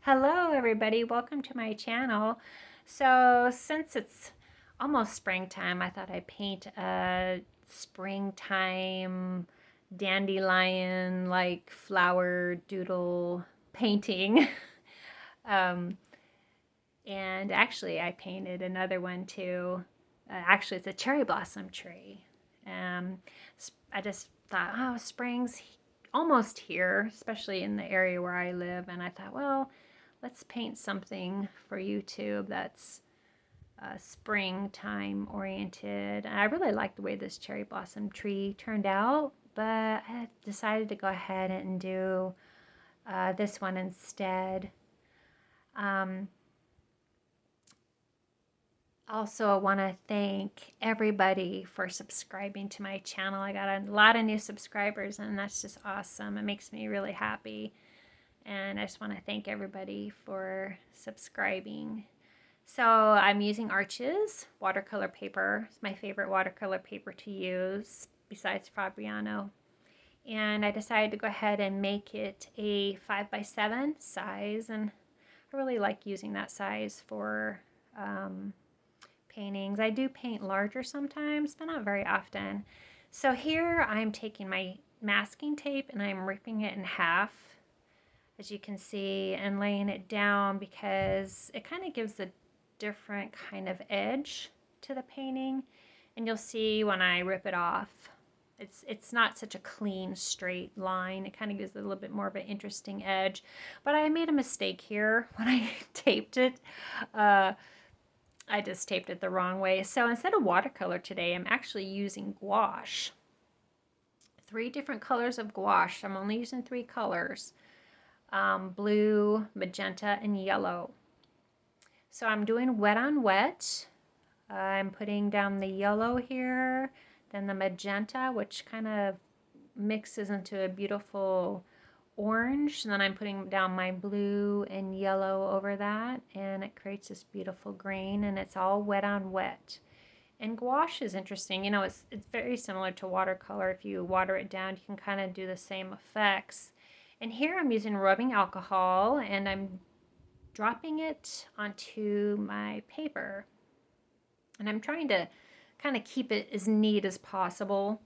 Hello everybody, welcome to my channel. So since it's almost springtime, I thought I'd paint a springtime dandelion like flower doodle painting. um, and actually I painted another one too. Actually it's a cherry blossom tree. Um, I just thought, oh, spring's almost here, especially in the area where I live, and I thought, well, let's paint something for YouTube that's springtime oriented. And I really like the way this cherry blossom tree turned out, but I decided to go ahead and do this one instead. Um, Also, I want to thank everybody for subscribing to my channel. I got a lot of new subscribers, and that's just awesome. It makes me really happy. And I just want to thank everybody for subscribing. So I'm using Arches watercolor paper. It's my favorite watercolor paper to use besides Fabriano. And I decided to go ahead and make it a 5x7 size. And I really like using that size for paintings. I do paint larger sometimes, but not very often. So here I'm taking my masking tape and I'm ripping it in half, as you can see, and laying it down because it kind of gives a different kind of edge to the painting. And you'll see when I rip it off, it's not such a clean straight line. It kind of gives it a little bit more of an interesting edge. But I made a mistake here when I taped it. I just taped it the wrong way. So instead of watercolor today, I'm actually using gouache. 3 different colors of gouache. I'm only using 3 colors. Blue, magenta, and yellow. So I'm doing wet on wet. I'm putting down the yellow here, then the magenta, which kind of mixes into a beautiful orange, and then I'm putting down my blue and yellow over that, and it creates this beautiful green, and it's all wet on wet. And gouache is interesting. You know, it's very similar to watercolor. If you water it down, you can kind of do the same effects. And here I'm using rubbing alcohol, and I'm dropping it onto my paper. And I'm trying to kind of keep it as neat as possible,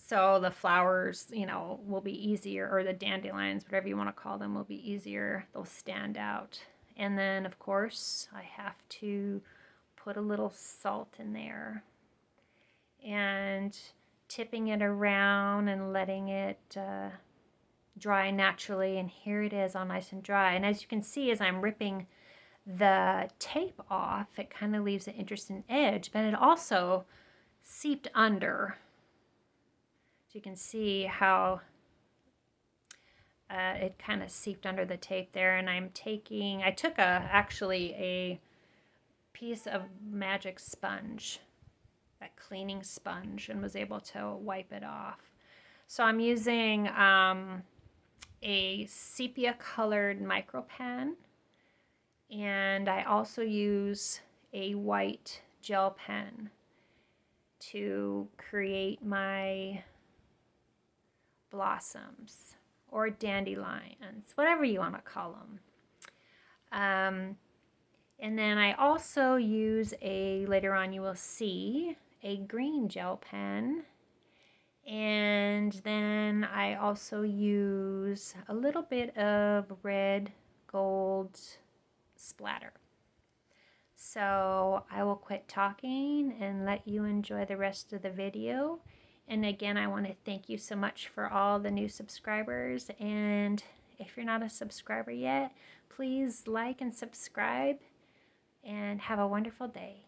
so the flowers, you know, will be easier, or the dandelions, whatever you want to call them, will be easier. They'll stand out. And then, of course, I have to put a little salt in there. And tipping it around and letting it dry naturally. And here it is all nice and dry. And as you can see, as I'm ripping the tape off, it kind of leaves an interesting edge, but it also seeped under. You can see how it kind of seeped under the tape there. And I took actually a piece of magic sponge, that cleaning sponge, and was able to wipe it off. So I'm using a sepia colored micropen, and I also use a white gel pen to create my blossoms or dandelions, whatever you want to call them. And then I also use later on you will see, a green gel pen. And then I also use a little bit of red gold splatter. So I will quit talking and let you enjoy the rest of the video. And again, I want to thank you so much for all the new subscribers. And if you're not a subscriber yet, please like and subscribe. And have a wonderful day.